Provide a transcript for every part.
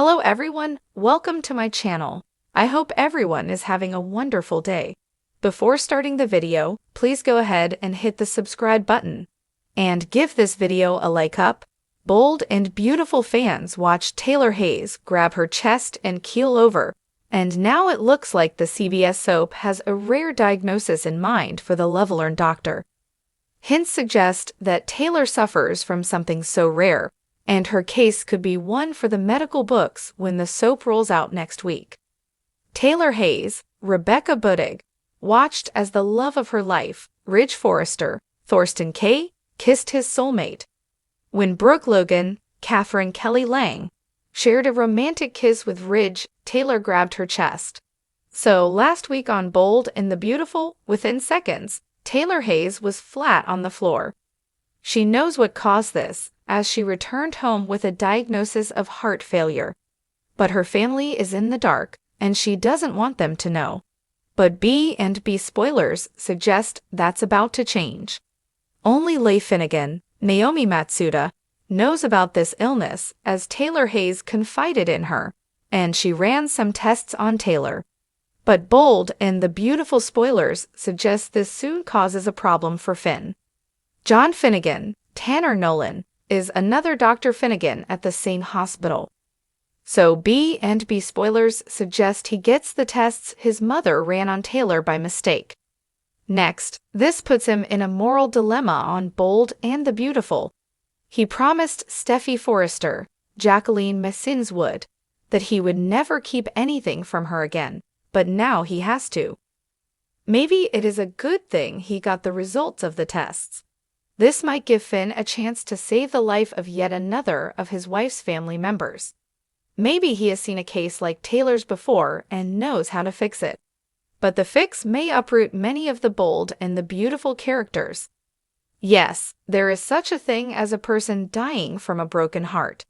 Hello everyone, welcome to my channel. I hope everyone is having a wonderful day. Before starting the video, please go ahead and hit the subscribe button. And give this video a like up. Bold and beautiful fans watched Taylor Hayes grab her chest and keel over. And now it looks like the CBS soap has a rare diagnosis in mind for the love-learned doctor. Hints suggest that Taylor suffers from something so rare, and her case could be one for the medical books when the soap rolls out next week. Taylor Hayes, Rebecca Budig, watched as the love of her life, Ridge Forrester, Thorsten Kaye, kissed his soulmate. When Brooke Logan, Katherine Kelly Lang, shared a romantic kiss with Ridge, Taylor grabbed her chest. So last week on Bold and the Beautiful, within seconds, Taylor Hayes was flat on the floor. She knows what caused this, as she returned home with a diagnosis of heart failure. But her family is in the dark, and she doesn't want them to know. But B&B spoilers suggest that's about to change. Only Leigh Finnegan, Naomi Matsuda, knows about this illness as Taylor Hayes confided in her, and she ran some tests on Taylor. But Bold and the Beautiful spoilers suggest this soon causes a problem for Finn. John Finnegan, Tanner Nolan, is another Dr. Finnegan at the same hospital. So B&B spoilers suggest he gets the tests his mother ran on Taylor by mistake. Next, this puts him in a moral dilemma on Bold and the Beautiful. He promised Steffy Forrester, Jacqueline Messinswood, that he would never keep anything from her again, but now he has to. Maybe it is a good thing he got the results of the tests. This might give Finn a chance to save the life of yet another of his wife's family members. Maybe he has seen a case like Taylor's before and knows how to fix it. But the fix may uproot many of the Bold and the Beautiful characters. Yes, there is such a thing as a person dying from a broken heart.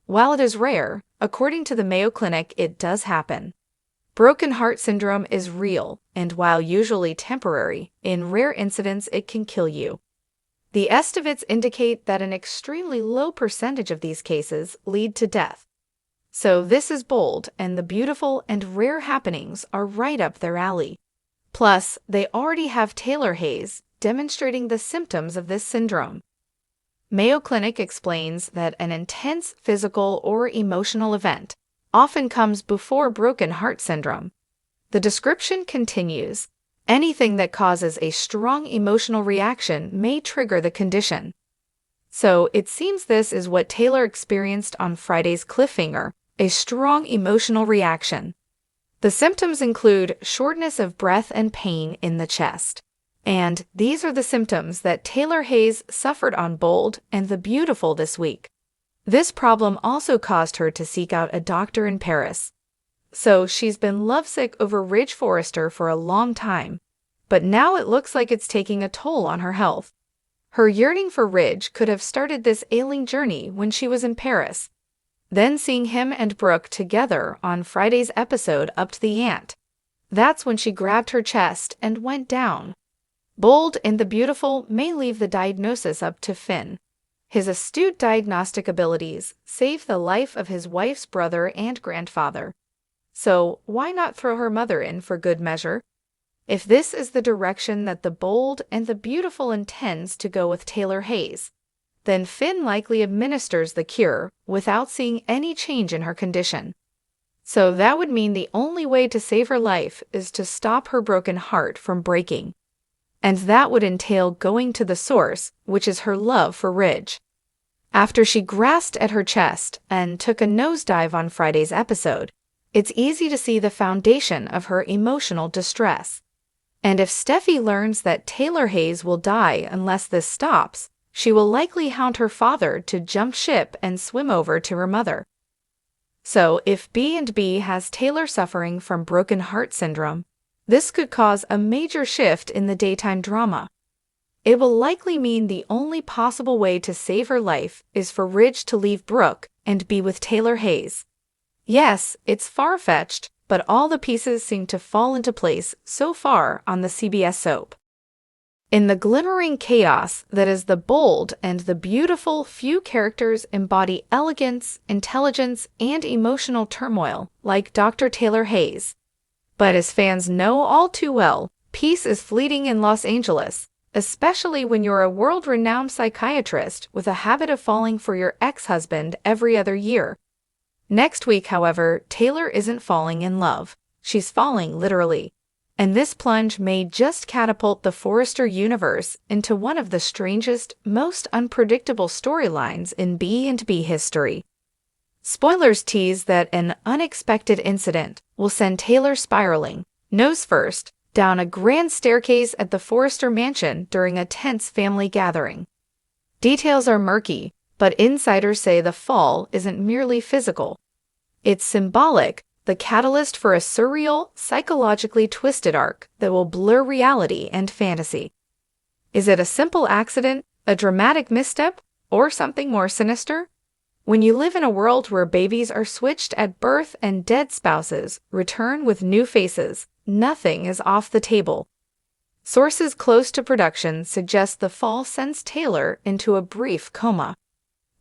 While it is rare, according to the Mayo Clinic, it does happen. Broken heart syndrome is real, and while usually temporary, in rare incidents it can kill you. The estimates indicate that an extremely low percentage of these cases lead to death. So this is Bold, and the Beautiful and rare happenings are right up their alley. Plus, they already have Taylor Hayes demonstrating the symptoms of this syndrome. Mayo Clinic explains that an intense physical or emotional event often comes before broken heart syndrome. The description continues, anything that causes a strong emotional reaction may trigger the condition. So it seems this is what Taylor experienced on Friday's cliffhanger, a strong emotional reaction. The symptoms include shortness of breath and pain in the chest. And these are the symptoms that Taylor Hayes suffered on Bold and the Beautiful this week. This problem also caused her to seek out a doctor in Paris. So she's been lovesick over Ridge Forrester for a long time, but now it looks like it's taking a toll on her health. Her yearning for Ridge could have started this ailing journey when she was in Paris. Then seeing him and Brooke together on Friday's episode Up to the Ant. That's when she grabbed her chest and went down. Bold and the Beautiful may leave the diagnosis up to Finn. His astute diagnostic abilities saved the life of his wife's brother and grandfather. So why not throw her mother in for good measure? If this is the direction that the Bold and the Beautiful intends to go with Taylor Hayes, then Finn likely administers the cure without seeing any change in her condition. So that would mean the only way to save her life is to stop her broken heart from breaking. And that would entail going to the source, which is her love for Ridge. After she grasped at her chest and took a nosedive on Friday's episode, it's easy to see the foundation of her emotional distress. And if Steffy learns that Taylor Hayes will die unless this stops, she will likely hound her father to jump ship and swim over to her mother. So if B&B has Taylor suffering from broken heart syndrome, this could cause a major shift in the daytime drama. It will likely mean the only possible way to save her life is for Ridge to leave Brooke and be with Taylor Hayes. Yes, it's far-fetched, but all the pieces seem to fall into place so far on the CBS soap. In the glimmering chaos that is the bold and the beautiful, few characters embody elegance, intelligence, and emotional turmoil, like Dr. Taylor Hayes. But as fans know all too well, peace is fleeting in Los Angeles, especially when you're a world-renowned psychiatrist with a habit of falling for your ex-husband every other year. Next week, however, Taylor isn't falling in love. She's falling literally. And this plunge may just catapult the Forrester universe into one of the strangest, most unpredictable storylines in B&B history. Spoilers tease that an unexpected incident will send Taylor spiraling, nose first, down a grand staircase at the Forrester mansion during a tense family gathering. Details are murky, but insiders say the fall isn't merely physical. It's symbolic, the catalyst for a surreal, psychologically twisted arc that will blur reality and fantasy. Is it a simple accident, a dramatic misstep, or something more sinister? When you live in a world where babies are switched at birth and dead spouses return with new faces, nothing is off the table. Sources close to production suggest the fall sends Taylor into a brief coma.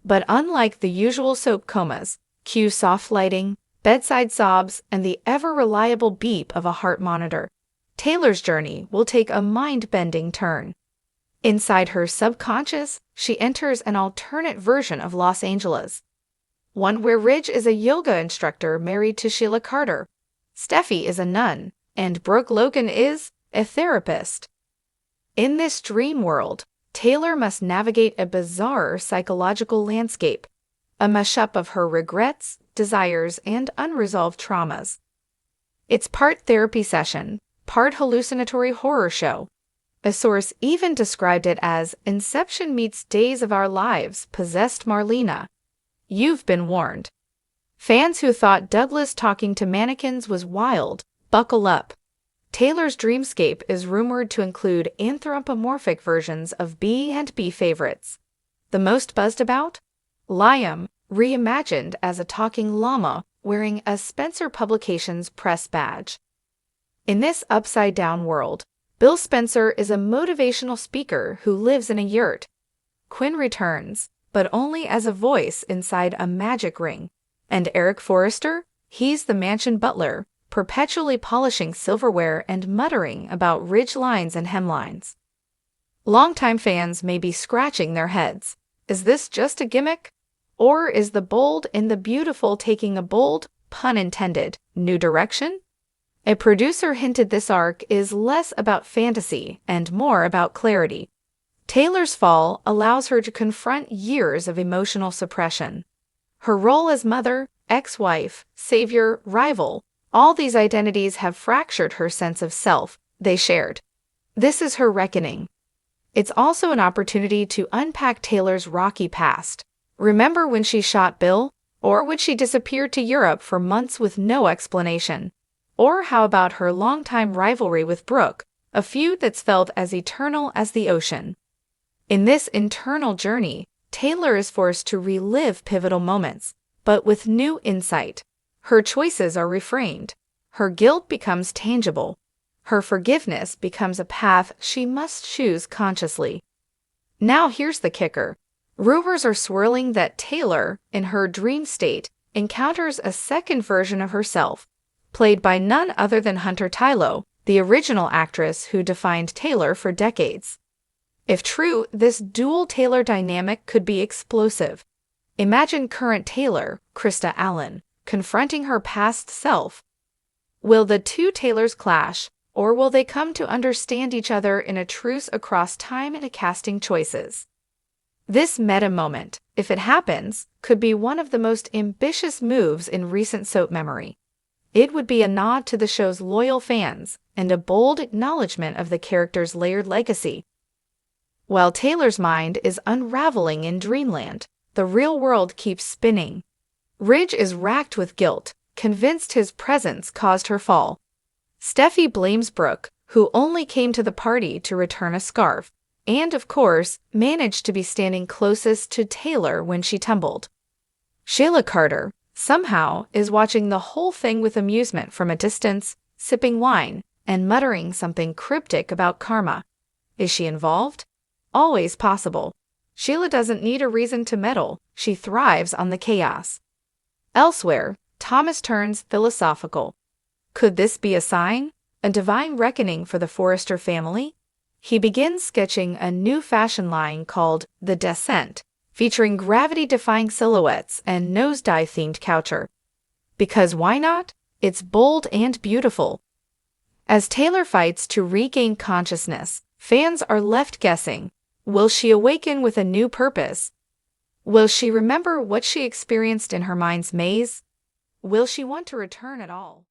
But unlike the usual soap comas, cue soft lighting, bedside sobs, and the ever-reliable beep of a heart monitor, Taylor's journey will take a mind-bending turn. Inside her subconscious, she enters an alternate version of Los Angeles. One where Ridge is a yoga instructor married to Sheila Carter, Steffi is a nun, and Brooke Logan is a therapist. In this dream world, Taylor must navigate a bizarre psychological landscape, a mashup of her regrets, desires, and unresolved traumas. It's part therapy session, part hallucinatory horror show. A source even described it as Inception meets Days of Our Lives possessed Marlena. You've been warned. Fans who thought Douglas talking to mannequins was wild, buckle up. Taylor's dreamscape is rumored to include anthropomorphic versions of B&B favorites. The most buzzed about? Liam, reimagined as a talking llama wearing a Spencer Publications press badge. In this upside-down world, Bill Spencer is a motivational speaker who lives in a yurt. Quinn returns, but only as a voice inside a magic ring. And Eric Forrester? He's the mansion butler, perpetually polishing silverware and muttering about ridge lines and hemlines. Longtime fans may be scratching their heads. Is this just a gimmick? Or is the bold and the beautiful taking a bold, pun intended, new direction? A producer hinted this arc is less about fantasy and more about clarity. Taylor's fall allows her to confront years of emotional suppression. Her role as mother, ex-wife, savior, rival, all these identities have fractured her sense of self they shared. This is her reckoning. It's also an opportunity to unpack Taylor's rocky past. Remember when she shot Bill? Or when she disappeared to Europe for months with no explanation? Or how about her longtime rivalry with Brooke, a feud that's felt as eternal as the ocean? In this internal journey, Taylor is forced to relive pivotal moments, but with new insight. Her choices are reframed. Her guilt becomes tangible. Her forgiveness becomes a path she must choose consciously. Now here's the kicker. Rumors are swirling that Taylor, in her dream state, encounters a second version of herself, played by none other than Hunter Tylo, the original actress who defined Taylor for decades. If true, this dual Taylor dynamic could be explosive. Imagine current Taylor, Krista Allen, confronting her past self. Will the two Taylors clash, or will they come to understand each other in a truce across time and casting choices? This meta moment, if it happens, could be one of the most ambitious moves in recent soap memory. It would be a nod to the show's loyal fans and a bold acknowledgement of the character's layered legacy. While Taylor's mind is unraveling in dreamland, the real world keeps spinning. Ridge is racked with guilt, convinced his presence caused her fall. Steffi blames Brooke, who only came to the party to return a scarf, and, of course, managed to be standing closest to Taylor when she tumbled. Sheila Carter, somehow, is watching the whole thing with amusement from a distance, sipping wine, and muttering something cryptic about karma. Is she involved? Always possible. Sheila doesn't need a reason to meddle. She thrives on the chaos. Elsewhere, Thomas turns philosophical. Could this be a sign? A divine reckoning for the Forrester family? He begins sketching a new fashion line called The Descent, featuring gravity-defying silhouettes and nosedive-themed couture. Because why not? It's bold and beautiful. As Taylor fights to regain consciousness, fans are left guessing. Will she awaken with a new purpose? Will she remember what she experienced in her mind's maze? Will she want to return at all?